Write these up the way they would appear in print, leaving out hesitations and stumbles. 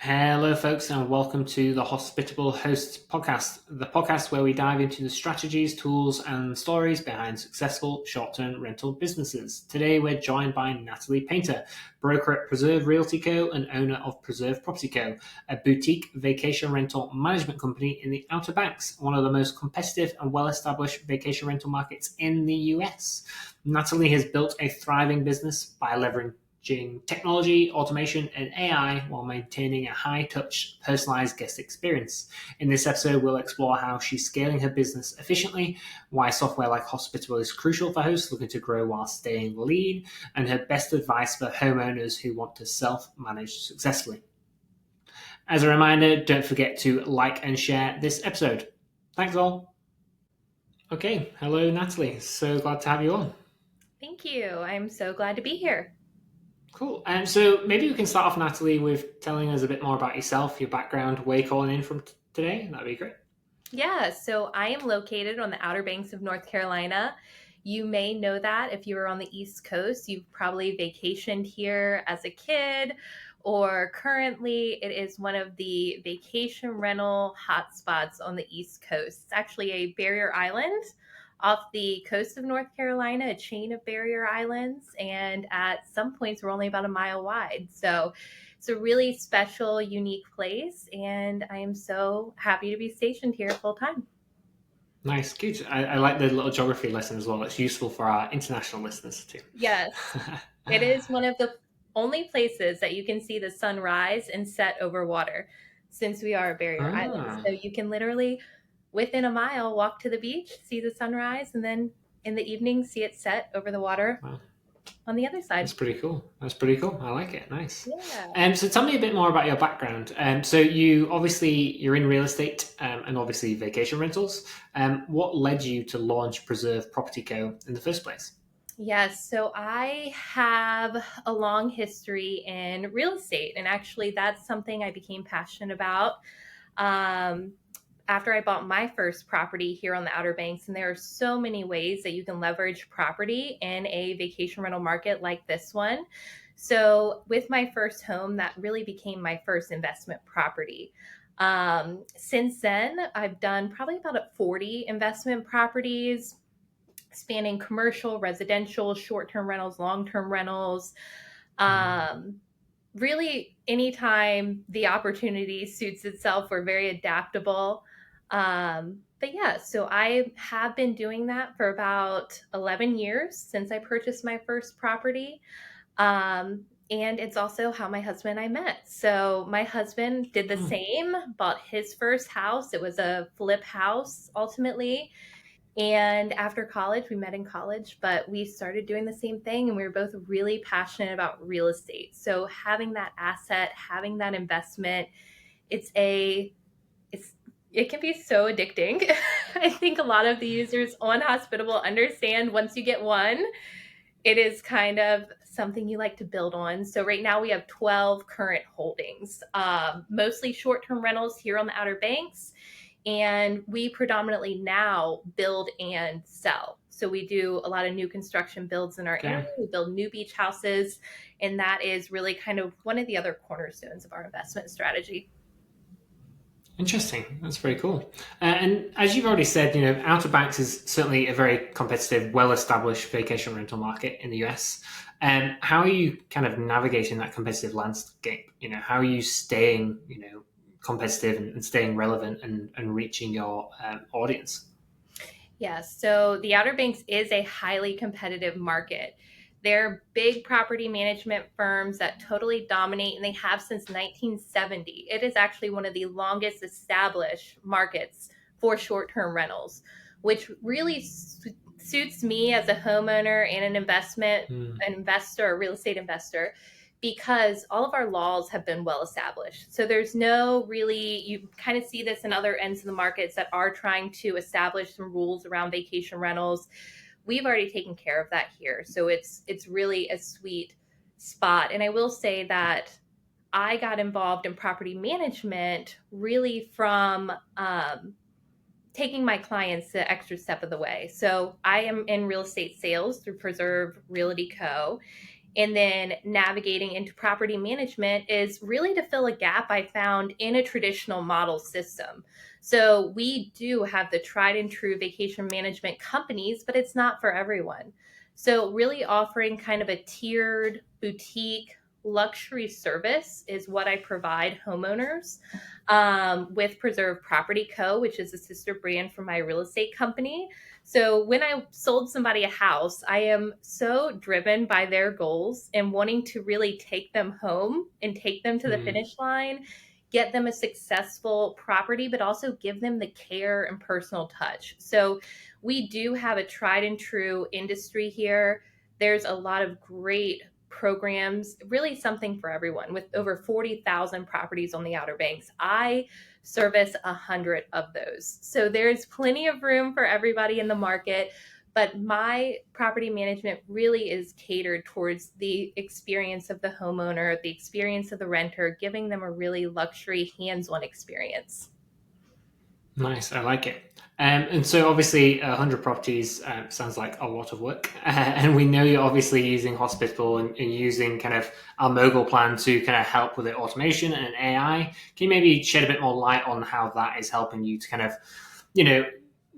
Hello, folks, and welcome to the Hospitable Hosts podcast, the podcast where we dive into the strategies, tools, and stories behind successful short-term rental businesses. Today, we're joined by Natalie Painter, broker at Preserve Realty Co. and owner of Preserve Property Co., a boutique vacation rental management company in the Outer Banks, one of the most competitive and well-established vacation rental markets in the US. Natalie has built a thriving business by leveraging technology, automation, and AI while maintaining a high-touch, personalized guest experience. In this episode, we'll explore how she's scaling her business efficiently, why software like Hospitable is crucial for hosts looking to grow while staying lean, and her best advice for homeowners who want to self-manage successfully. As a reminder, don't forget to like and share this episode. Thanks all. Okay, hello Natalie. So glad to have you on. Thank you. I'm so glad to be here. Cool. And so maybe we can start off, Natalie, with telling us a bit more about yourself, your background, where you're calling in from today. That'd be great. Yeah, so I am located on the Outer Banks of North Carolina. You may know that if you were on the East Coast, you've probably vacationed here as a kid, or currently it is one of the vacation rental hotspots on the East Coast. It's actually a barrier island off the coast of North Carolina, a chain of barrier islands, and at some points we're only about a mile wide. So it's a really special, unique place, and I am so happy to be stationed here full time. Nice, good. I like the little geography lesson as well. It's useful for our international listeners too. Yes, it is one of the only places that you can see the sun rise and set over water, since we are a barrier island. So you can literally, within a mile, walk to the beach, see the sunrise, and then in the evening see it set over the water Wow. on the other side. That's pretty cool. I like it. Nice. Yeah. So tell me a bit more about your background. So you're in real estate and obviously vacation rentals. What led you to launch Preserve Property Co. in the first place? Yes, so I have a long history in real estate, and actually that's something I became passionate about after I bought my first property here on the Outer Banks. And there are so many ways that you can leverage property in a vacation rental market like this one. So with my first home, that really became my first investment property. Since then, I've done probably about 40 investment properties spanning commercial, residential, short-term rentals, long-term rentals. Really, anytime the opportunity suits itself, we're very adaptable. But yeah, so I have been doing that for about 11 years since I purchased my first property. And it's also how my husband and I met. So my husband did the same, bought his first house. It was a flip house ultimately. And after college, we met in college, but we started doing the same thing, and we were both really passionate about real estate. So having that asset, having that investment, it's it can be so addicting. I think a lot of the users on Hospitable understand once you get one, it is kind of something you like to build on. So right now we have 12 current holdings, mostly short-term rentals here on the Outer Banks. And we predominantly now build and sell. So we do a lot of new construction builds in our area. We build new beach houses. And that is really kind of one of the other cornerstones of our investment strategy. Interesting. That's very cool. And as you've already said, Outer Banks is certainly a very competitive, well-established vacation rental market in the US. How are you kind of navigating that competitive landscape? How are you staying, competitive and staying relevant and reaching your audience? Yes. So the Outer Banks is a highly competitive market. They're big property management firms that totally dominate, and they have since 1970. It is actually one of the longest established markets for short-term rentals, which really suits me as a homeowner and an investor, a real estate investor, because all of our laws have been well established. So there's no really, you kind of see this in other ends of the markets that are trying to establish some rules around vacation rentals. We've already taken care of that here. So it's really a sweet spot. And I will say that I got involved in property management really from taking my clients the extra step of the way. So I am in real estate sales through Preserve Realty Co. and then navigating into property management is really to fill a gap I found in a traditional model system. So we do have the tried and true vacation management companies, but it's not for everyone. So really offering kind of a tiered boutique luxury service is what I provide homeowners with Preserve Property Co, which is a sister brand for my real estate company. So when I sold somebody a house, I am so driven by their goals and wanting to really take them home and take them to the Mm. finish line, get them a successful property, but also give them the care and personal touch. So we do have a tried and true industry here. There's a lot of great programs, really something for everyone with over 40,000 properties on the Outer Banks. I service 100 of those. So there's plenty of room for everybody in the market. But my property management really is catered towards the experience of the homeowner, the experience of the renter, giving them a really luxury hands on experience. Nice, I like it. And so, obviously, 100 properties sounds like a lot of work. And we know you're obviously using Hospitable and using kind of our mogul plan to kind of help with the automation and AI. Can you maybe shed a bit more light on how that is helping you to kind of, you know,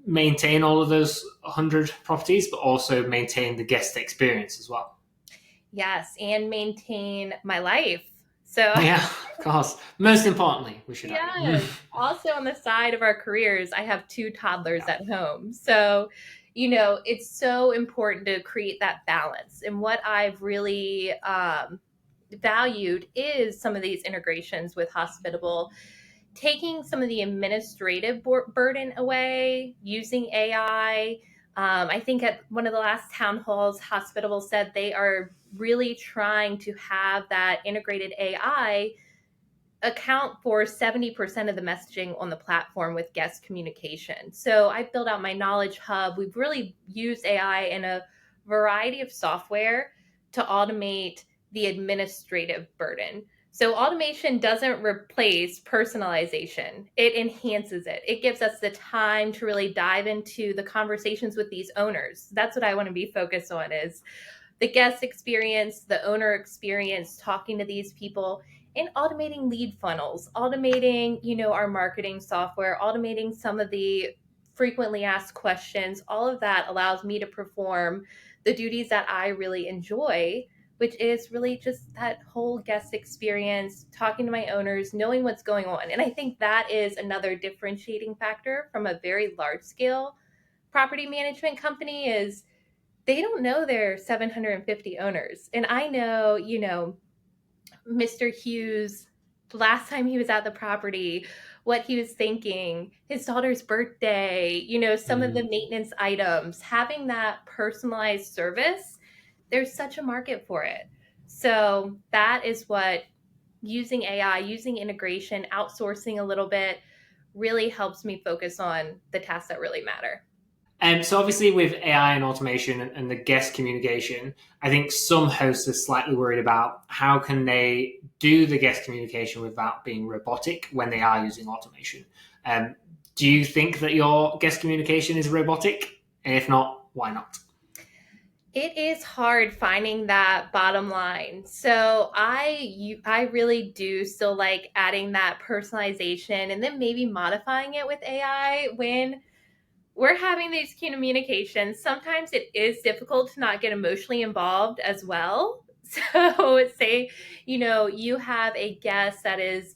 maintain all of those 100 properties, but also maintain the guest experience as well? Yes, and maintain my life. So Yeah, of course. Most importantly, we should add. yes. Also, on the side of our careers, I have two toddlers Yeah. at home. So, it's so important to create that balance. And what I've really valued is some of these integrations with Hospitable, taking some of the administrative burden away, using AI. I think at one of the last town halls, Hospitable said they are really trying to have that integrated AI account for 70% of the messaging on the platform with guest communication. So I've built out my knowledge hub. We've really used AI in a variety of software to automate the administrative burden. So automation doesn't replace personalization. It enhances it. It gives us the time to really dive into the conversations with these owners. That's what I want to be focused on is the guest experience, the owner experience, talking to these people, and automating lead funnels, automating, our marketing software, automating some of the frequently asked questions. All of that allows me to perform the duties that I really enjoy, which is really just that whole guest experience, talking to my owners, knowing what's going on. And I think that is another differentiating factor from a very large scale property management company is they don't know their 750 owners. And I know, Mr. Hughes, last time he was at the property, what he was thinking, his daughter's birthday, some of the Mm. maintenance items, having that personalized service, there's such a market for it. So that is what using AI, using integration, outsourcing a little bit really helps me focus on the tasks that really matter. So obviously with AI and automation and the guest communication, I think some hosts are slightly worried about how can they do the guest communication without being robotic when they are using automation. Um, do you think that your guest communication is robotic? And if not, why not? It is hard finding that bottom line. So I really do still like adding that personalization and then maybe modifying it with AI when we're having these communications. Sometimes it is difficult to not get emotionally involved as well. So say, you have a guest that is,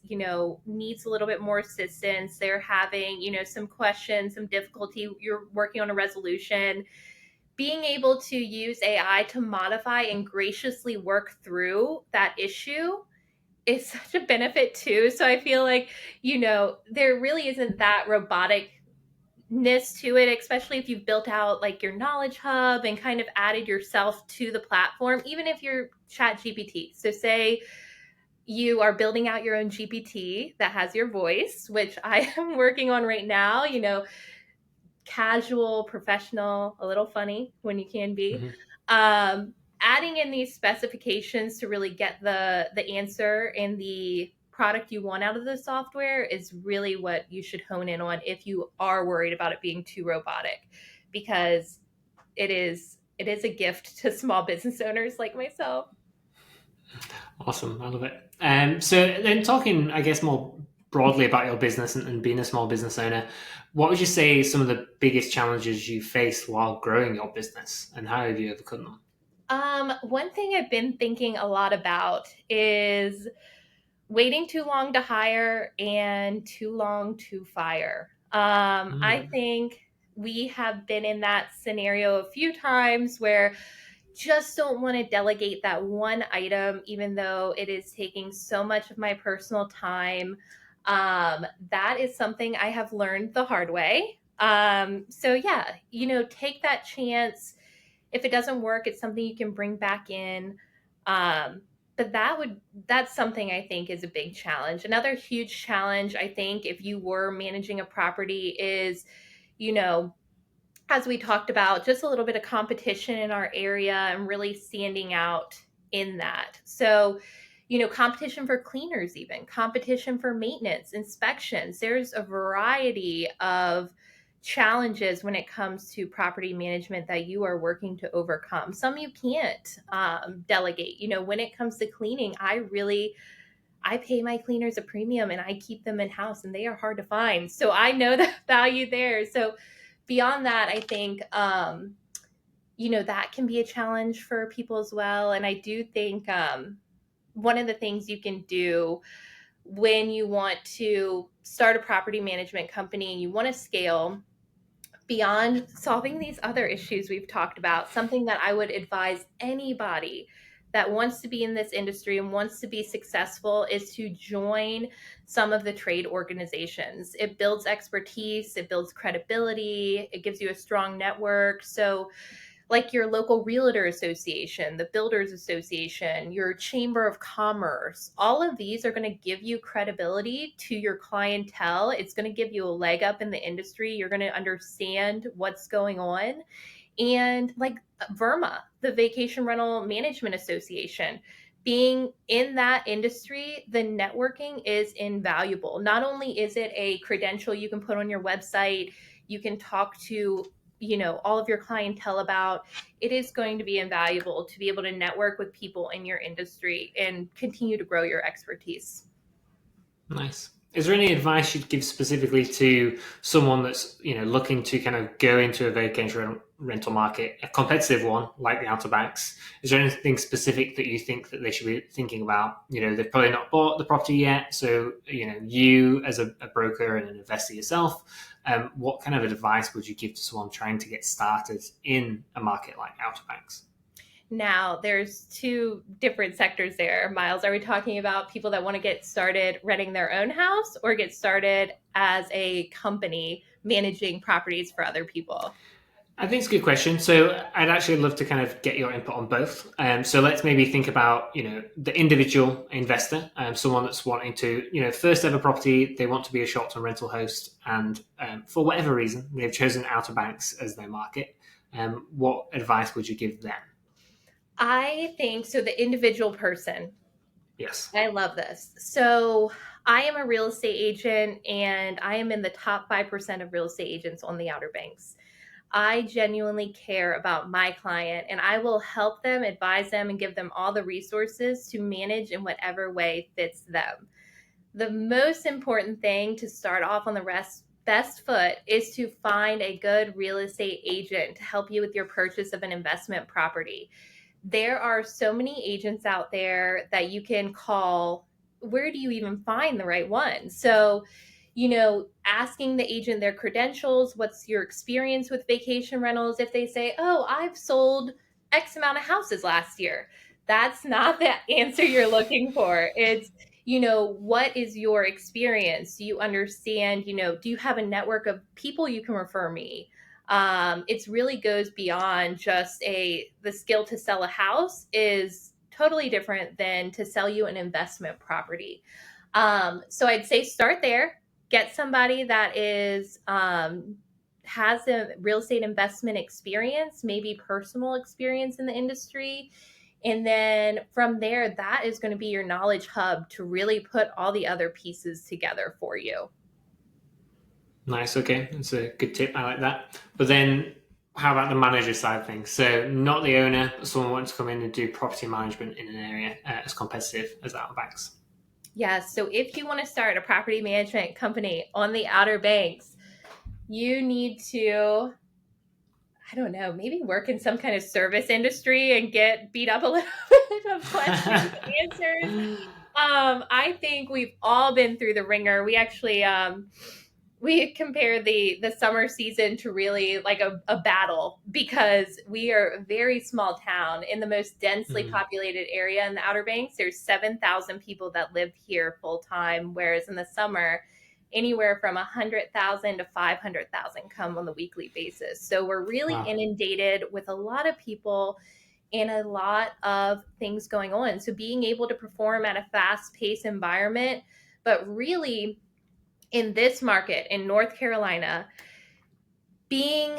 needs a little bit more assistance. They're having, some questions, some difficulty. You're working on a resolution, being able to use AI to modify and graciously work through that issue is such a benefit too. So I feel like, there really isn't that roboticness to it, especially if you've built out like your knowledge hub and kind of added yourself to the platform, even if you're chat GPT. So say you are building out your own GPT that has your voice, which I am working on right now, casual, professional, a little funny when you can be. Mhm. Adding in these specifications to really get the answer and the product you want out of the software is really what you should hone in on if you are worried about it being too robotic, because it is a gift to small business owners like myself. Awesome. I love it. So then talking, I guess, more broadly about your business and being a small business owner, what would you say some of the biggest challenges you faced while growing your business and how have you overcome them? One thing I've been thinking a lot about is waiting too long to hire and too long to fire. I Mm, think we have been in that scenario a few times where just don't want to delegate that one item, even though it is taking so much of my personal time. That is something I have learned the hard way. So yeah, take that chance. If it doesn't work, it's something you can bring back in. Um, but that's something I think is a big challenge. Another huge challenge, I think, if you were managing a property is, you know, as we talked about, just a little bit of competition in our area and really standing out in that. So, competition for cleaners, even competition for maintenance, inspections. There's a variety of challenges when it comes to property management that you are working to overcome. Some you can't delegate. When it comes to cleaning, I pay my cleaners a premium and I keep them in house and they are hard to find. So I know the value there. So beyond that, I think that can be a challenge for people as well. And I do think one of the things you can do when you want to start a property management company and you want to scale beyond solving these other issues we've talked about, something that I would advise anybody that wants to be in this industry and wants to be successful is to join some of the trade organizations. It builds expertise, it builds credibility, it gives you a strong network. So like your local realtor association, the builders association, your chamber of commerce, all of these are going to give you credibility to your clientele. It's going to give you a leg up in the industry. You're going to understand what's going on. And like VRMA, the Vacation Rental Management Association, being in that industry, the networking is invaluable. Not only is it a credential you can put on your website, you can talk to all of your clientele about, it is going to be invaluable to be able to network with people in your industry and continue to grow your expertise. nice. Is there any advice you'd give specifically to someone that's looking to kind of go into a vacation rental market, a competitive one like the Outer Banks? Is there anything specific that you think that they should be thinking about? They've probably not bought the property yet, so you as a broker and an investor yourself, what kind of advice would you give to someone trying to get started in a market like Outer Banks? Now, there's two different sectors there. Miles, are we talking about people that want to get started renting their own house or get started as a company managing properties for other people? I think it's a good question. So I'd actually love to kind of get your input on both. So let's maybe think about, the individual investor, someone that's wanting to, first ever property, they want to be a short-term rental host, and for whatever reason, they've chosen Outer Banks as their market. What advice would you give them? I think so. The individual person, Yes. I love this. So, I am a real estate agent and I am in the top 5% of real estate agents on the Outer Banks. I genuinely care about my client and I will help them, advise them, and give them all the resources to manage in whatever way fits them. The most important thing to start off on the best foot is to find a good real estate agent to help you with your purchase of an investment property. There are so many agents out there that you can call. Where do you even find the right one? So, asking the agent their credentials, what's your experience with vacation rentals? If they say, oh, I've sold X amount of houses last year, that's not the answer you're looking for. It's, what is your experience? Do you understand, do you have a network of people you can refer me? It really goes beyond just the skill to sell a house is totally different than to sell you an investment property. So I'd say start there, get somebody that has a real estate investment experience, maybe personal experience in the industry. And then from there, that is going to be your knowledge hub to really put all the other pieces together for you. Nice. Okay, that's a good tip. I like that. But then how about the manager side of things? So not the owner, but someone wanting to come in and do property management in an area as competitive as Outer Banks. Yes. So if you want to start a property management company on the Outer Banks, you need to, I don't know, maybe work in some kind of service industry and get beat up a little bit of questions and answers. I think we've all been through the ringer. We actually we compare the summer season to really like a battle because we are a very small town in the most densely Mm. populated area in the Outer Banks. There's 7,000 people that live here full time, whereas in the summer, anywhere from 100,000 to 500,000 come on the weekly basis. So we're really Wow. inundated with a lot of people and a lot of things going on. So being able to perform at a fast paced environment, but really in this market in North Carolina, being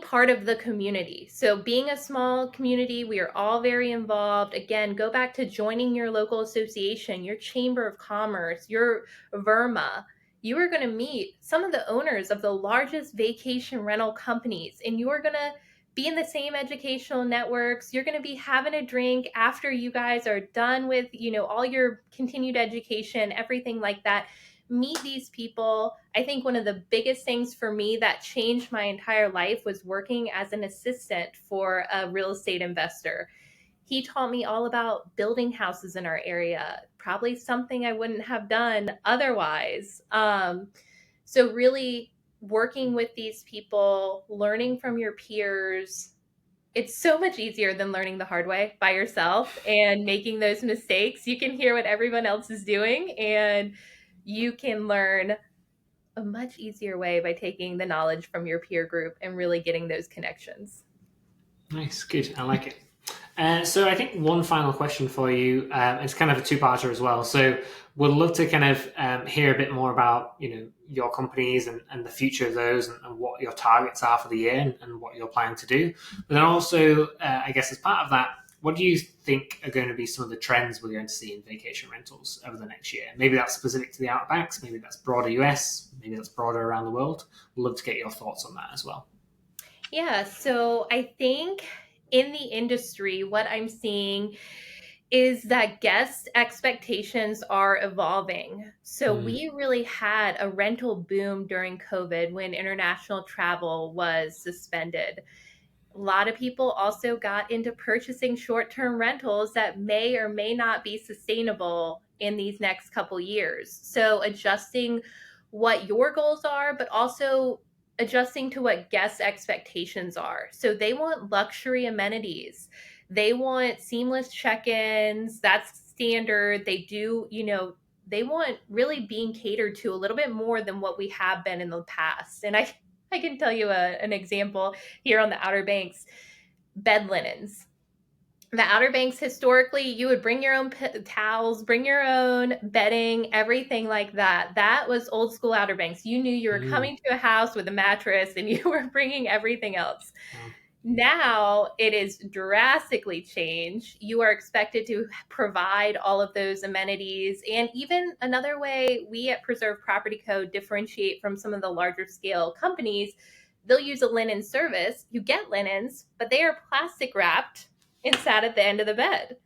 part of the community. So being a small community, we are all very involved. Again, go back to joining your local association, your chamber of commerce, your VERMA. You are going to meet some of the owners of the largest vacation rental companies, and you are going to be in the same educational networks. You're going to be having a drink after you guys are done with, all your continued education, everything like that. Meet these people. I think one of the biggest things for me that changed my entire life was working as an assistant for a real estate investor. He taught me all about building houses in our area, probably something I wouldn't have done otherwise. So, really working with these people, learning from your peers, it's so much easier than learning the hard way by yourself and making those mistakes. You can hear what everyone else is doing and you can learn a much easier way by taking the knowledge from your peer group and really getting those connections. Nice, good. I like it. So I think one final question for you. It's kind of a two-parter as well. So we'd love to kind of hear a bit more about your companies and the future of those and what your targets are for the year and what you're planning to do. But then also, I guess as part of that, what do you think are going to be some of the trends we're going to see in vacation rentals over the next year? Maybe that's specific to the Outer Banks. Maybe that's broader US. Maybe that's broader around the world. We'd love to get your thoughts on that as well. Yeah, so I think in the industry, what I'm seeing is that guest expectations are evolving. So Mm. we really had a rental boom during COVID when international travel was suspended. A lot of people also got into purchasing short-term rentals that may or may not be sustainable in these next couple years. So adjusting what your goals are, but also adjusting to what guest expectations are. So they want luxury amenities. They want seamless check-ins. That's standard. They do, they want really being catered to a little bit more than what we have been in the past. And I can tell you an example here on the Outer Banks. Bed linens. The Outer Banks, historically, you would bring your own towels, bring your own bedding, everything like that. That was old school Outer Banks. You knew you were Mm. coming to a house with a mattress and you were bringing everything else. Wow. Now it is drastically changed. You are expected to provide all of those amenities. And even another way we at Preserve Property Co differentiate from some of the larger scale companies, they'll use a linen service. You get linens, but they are plastic wrapped and sat at the end of the bed.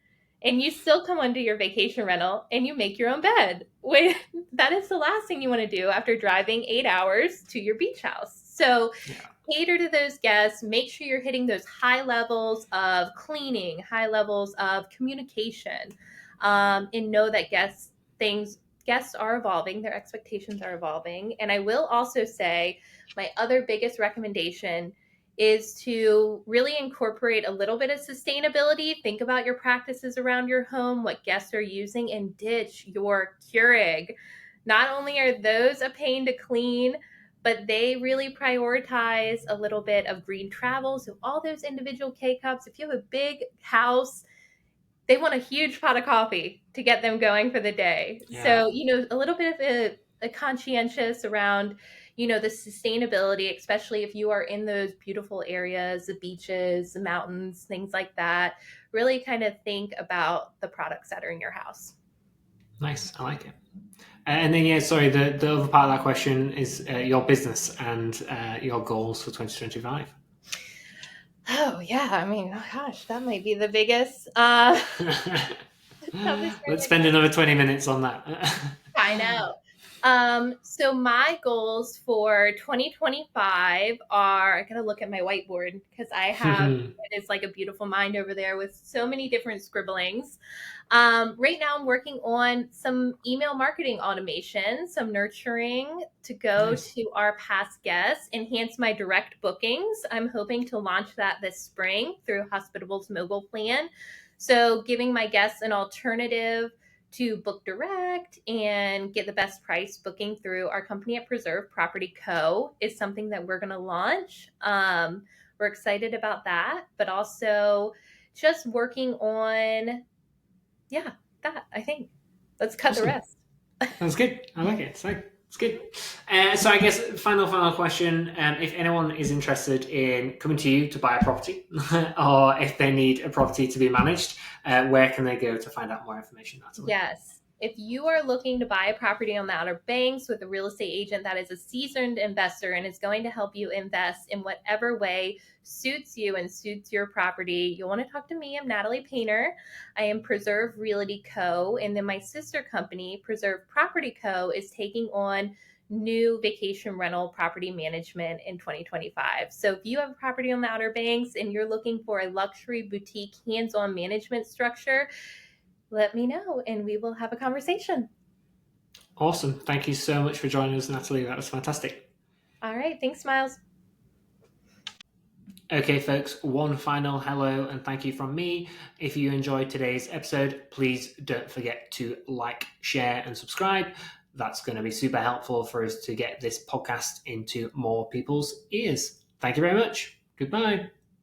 And you still come onto your vacation rental and you make your own bed. Wait, that is the last thing you want to do after driving 8 hours to your beach house. So Yeah. cater to those guests, make sure you're hitting those high levels of cleaning, high levels of communication, and know that guests are evolving, their expectations are evolving. And I will also say my other biggest recommendation is to really incorporate a little bit of sustainability. Think about your practices around your home, what guests are using, and ditch your Keurig. Not only are those a pain to clean, but they really prioritize a little bit of green travel. So all those individual K cups, if you have a big house, they want a huge pot of coffee to get them going for the day. Yeah. So, a little bit of a conscientious around, the sustainability, especially if you are in those beautiful areas, the beaches, the mountains, things like that. Really kind of think about the products that are in your house. Nice. I like it. And then, yeah, sorry, the other part of that question is your business and your goals for 2025. Oh yeah, I mean, oh gosh, that might be the biggest toughest Let's spend another 20 minutes on that. I know. So my goals for 2025 are, I gotta look at my whiteboard because I have, it's like a beautiful mind over there with so many different scribblings. Right now I'm working on some email marketing automation, some nurturing to go Nice. to our past guests, enhance my direct bookings. I'm hoping to launch that this spring through Hospitable's mobile plan. So giving my guests an alternative to book direct and get the best price booking through our company at Preserve Property Co. is something that we're going to launch. We're excited about that, but also just working on, yeah, that I think. Let's cut the Awesome. rest. That's good. I like it. It's good. So I guess final question. If anyone is interested in coming to you to buy a property, or if they need a property to be managed, where can they go to find out more information, Natalie? Yes. If you are looking to buy a property on the Outer Banks with a real estate agent that is a seasoned investor and is going to help you invest in whatever way suits you and suits your property, you'll want to talk to me. I'm Natalie Painter. I am Preserve Realty Co. And then my sister company, Preserve Property Co., is taking on new vacation rental property management in 2025. So if you have a property on the Outer Banks and you're looking for a luxury boutique hands-on management structure, let me know and we will have a conversation. Awesome. Thank you so much for joining us, Natalie. That was fantastic. All right. Thanks, Miles. Okay, folks, one final hello and thank you from me. If you enjoyed today's episode, please don't forget to like, share, and subscribe. That's going to be super helpful for us to get this podcast into more people's ears. Thank you very much. Goodbye.